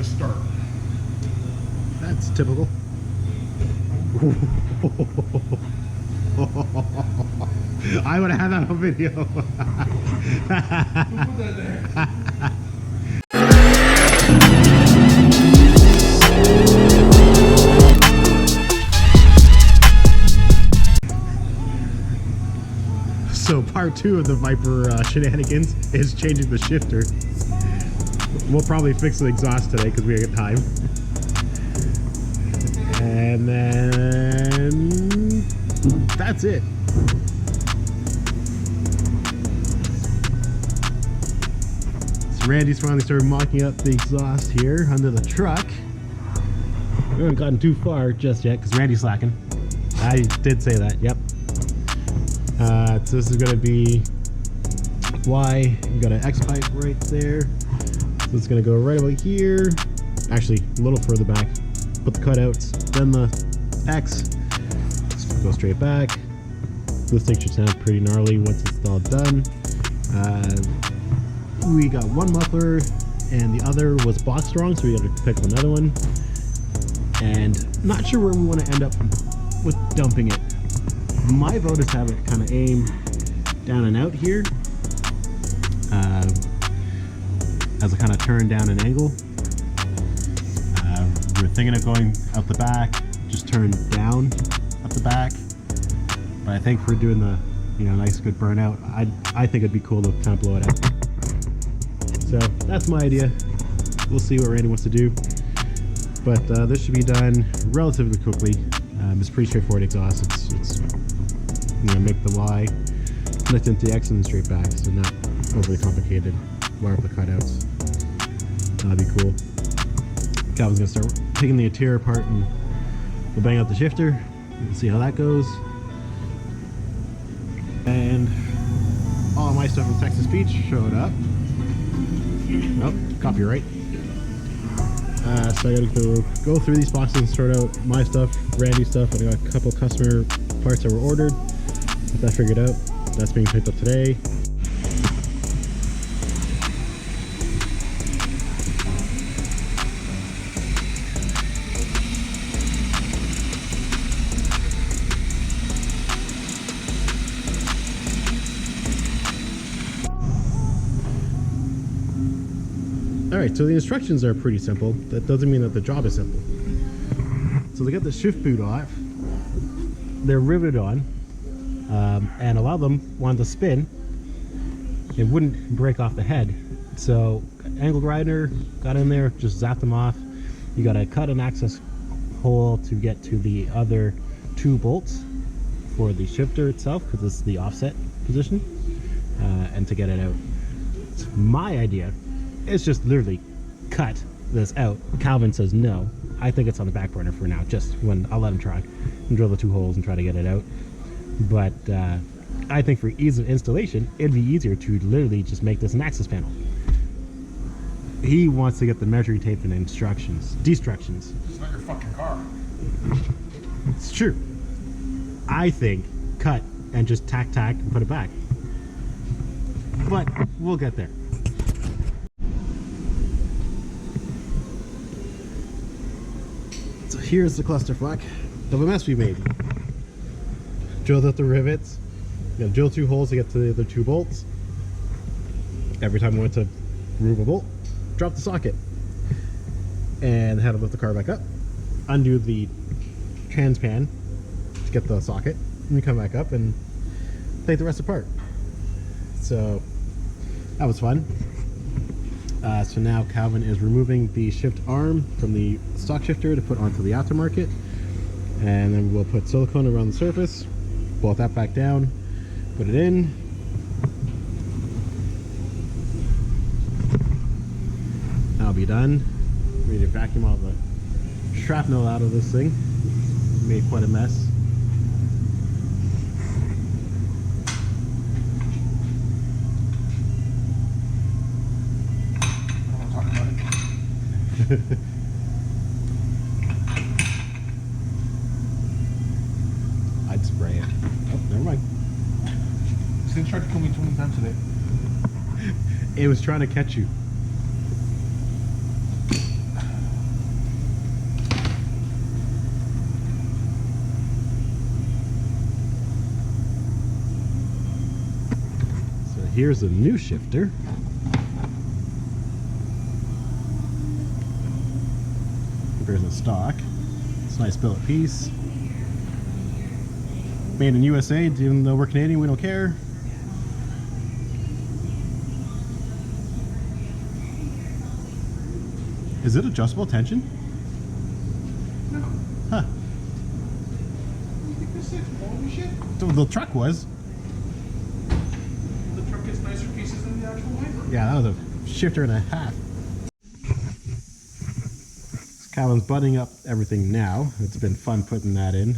to start. That's typical. I would have had that on video. Who put that there? So part 2 of the Viper shenanigans is changing the shifter. We'll probably fix the exhaust today because we got time. And then that's it. So Randy's finally started mocking up the exhaust here under the truck. We haven't gotten too far just yet because Randy's slacking. I did say that, yep. So this is going to be Y. We've got an X pipe right there. So it's going to go right over here. Actually, a little further back. Put the cutouts, then the X. Just go straight back. This thing should sound pretty gnarly once it's all done. We got one muffler, and the other was box strong, so we got to pick up another one. And not sure where we want to end up with dumping it. My vote is to have it kind of aim down and out here, as a kind of turn down an angle. We're thinking of going out the back, just turn down up the back. But I think for doing the, nice good burnout, I think it'd be cool to kind of blow it out. So that's my idea. We'll see what Randy wants to do. But this should be done relatively quickly. It's pretty straightforward exhaust. It's make the Y, connect into the X and then straight back, so not overly complicated. Wire up the cutouts. That'd be cool. Calvin's gonna start taking the interior apart and we'll bang out the shifter. We'll see how that goes. And all my stuff from Texas Beach showed up. Oh, copyright. So I gotta go through these boxes and sort out my stuff, Randy's stuff. I got a couple customer parts that were ordered. Get that figured out. That's being picked up today. Alright, so the instructions are pretty simple. That doesn't mean that the job is simple. So to get the shift boot off, they're riveted on, and a lot of them wanted to spin. It wouldn't break off the head. So angle grinder got in there, just zapped them off. You gotta cut an access hole to get to the other 2 bolts for the shifter itself, because it's the offset position, and to get it out. It's my idea. It's just literally cut this out. Calvin says no. I think it's on the back burner for now, just when I'll let him try and drill the 2 holes and try to get it out. But I think for ease of installation, it'd be easier to literally just make this an access panel. He wants to get the measuring tape and destructions. It's not your fucking car. It's true. I think cut and just tack and put it back. But we'll get there. So here's the clusterfuck of a mess we made. Drilled out the rivets. You know, drill 2 holes to get to the other 2 bolts. Every time we went to remove a bolt, drop the socket, and had to lift the car back up, undo the TransAm to get the socket, and we come back up and take the rest apart. So that was fun. So now Calvin is removing the shift arm from the stock shifter to put onto the aftermarket, and then we'll put silicone around the surface, bolt that back down, put it in. That'll be done. We need to vacuum all the shrapnel out of this thing. Made quite a mess. I'd spray it. Oh, never mind. This thing tried to kill me 20 times today. It was trying to catch you. here's a new shifter. Compares to stock. It's a nice billet piece. Made in USA, even though we're Canadian, we don't care. Is it adjustable tension? No. Huh. You think this thing's holy shit? The truck was. The truck gets nicer pieces than the actual wiper. Yeah, that was a shifter and a half. Calvin's buttoning up everything now. It's been fun putting that in.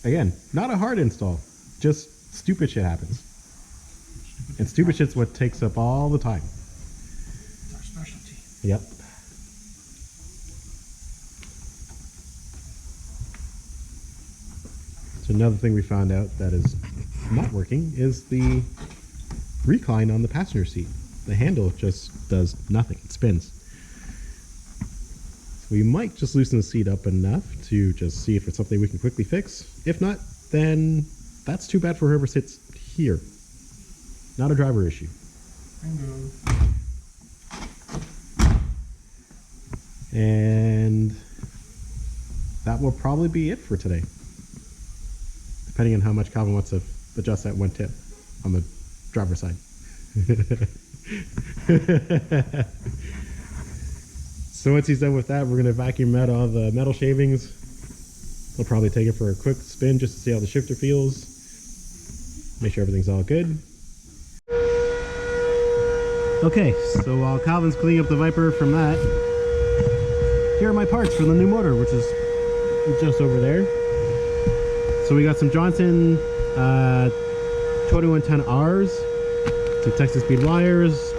Again, not a hard install. Just stupid shit happens. And stupid shit's what takes up all the time. It's our specialty. Yep. So another thing we found out that is not working is the recline on the passenger seat. The handle just does nothing. It spins. So we might just loosen the seat up enough to just see if it's something we can quickly fix. If not, then that's too bad for whoever sits here. Not a driver issue. Bingo. And that will probably be it for today. Depending on how much Calvin wants to adjust that one tip on the driver's side. So once he's done with that, we're going to vacuum out all the metal shavings. We'll probably take it for a quick spin just to see how the shifter feels. Make sure everything's all good. Okay, so while Calvin's cleaning up the Viper from that, here are my parts for the new motor, which is just over there. So we got some Johnson 2110Rs, some Texas speed wires,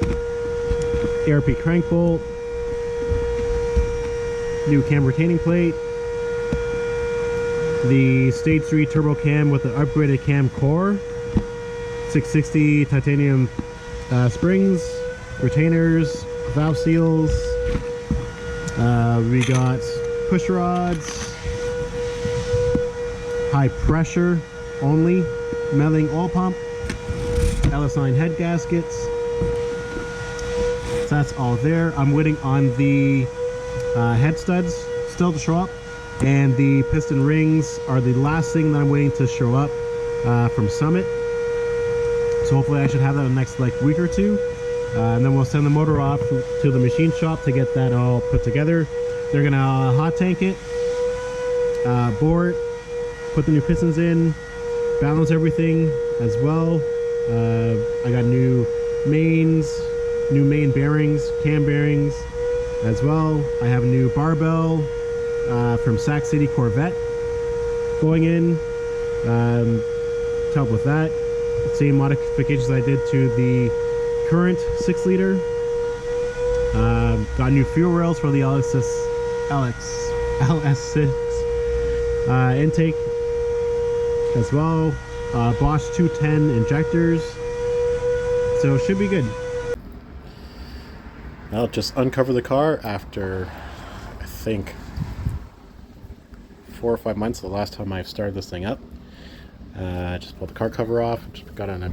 ARP crank bolt, new cam retaining plate, the stage 3 turbo cam with the upgraded cam core, 660 titanium springs, retainers, valve seals. We got push rods, high pressure only, milling oil pump, LS9 head gaskets. So that's all there. I'm waiting on the head studs still to show up, and the piston rings are the last thing that I'm waiting to show up from Summit. So hopefully I should have that in the next week or two, and then we'll send the motor off to the machine shop to get that all put together. They're gonna hot tank it, bore it, put the new pistons in, balance everything as well. I got new mains, new main bearings, cam bearings as well. I have a new barbell from Sac City Corvette going in to help with that. Same modifications I did to the current 6-liter. Got new fuel rails for the LS6 intake as well. Bosch 210 injectors. So it should be good. I'll just uncover the car after, I think, 4 or 5 months, the last time I've started this thing up. Just pulled the car cover off. Just got on a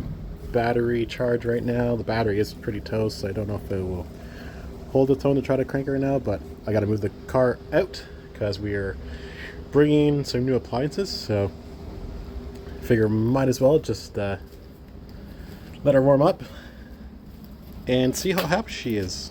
battery charge right now. The battery is pretty toast, so I don't know if it will hold its own to try to crank her now, but I got to move the car out because we are bringing some new appliances, so I figure might as well just let her warm up and see how happy she is.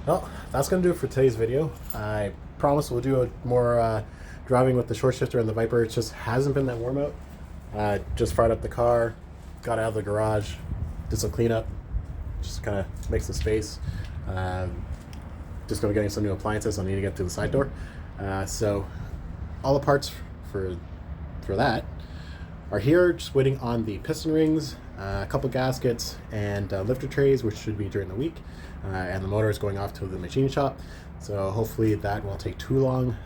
Well, that's going to do it for today's video. I promise we'll do a more driving with the short shifter and the Viper, it just hasn't been that warm out. Just fired up the car, got out of the garage, did some cleanup, just kind of make some space. Just going to get some new appliances. I need to get through the side door. So all the parts for that are here, just waiting on the piston rings, a couple gaskets, and lifter trays, which should be during the week. And the motor is going off to the machine shop. So hopefully that won't take too long.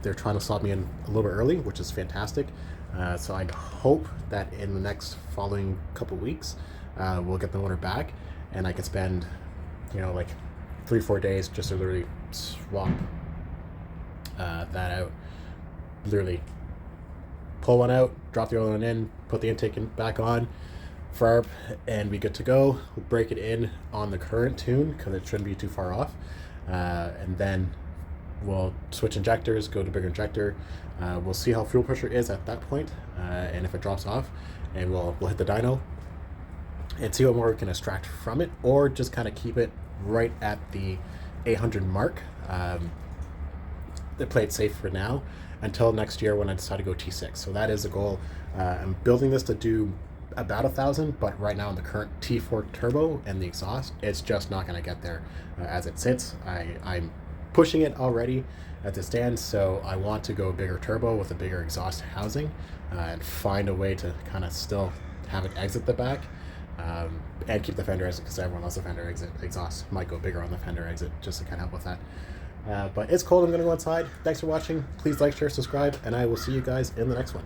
They're trying to slot me in a little bit early, which is fantastic. So I hope that in the next following couple weeks, we'll get the motor back, and I can spend, like 3-4 days just to literally swap that out. Literally pull one out, drop the other one in, put the intake back on, farb, and be good to go. We'll break it in on the current tune because it shouldn't be too far off. And then we'll switch injectors, go to bigger injector. We'll see how fuel pressure is at that point, and if it drops off, and we'll hit the dyno and see what more we can extract from it, or just kind of keep it right at the 800 mark. They play it safe for now until next year when I decide to go T6. So that is the goal. I'm building this to do about 1,000, but right now in the current T4 turbo and the exhaust, it's just not going to get there as it sits. I'm pushing it already as it stands, so I want to go bigger turbo with a bigger exhaust housing, and find a way to kind of still have it exit the back, and keep the fender exit, because everyone loves the fender exit exhaust. Might go bigger on the fender exit just to kind of help with that. But it's cold. I'm going to go outside. Thanks for watching. Please like, share, subscribe, and I will see you guys in the next one.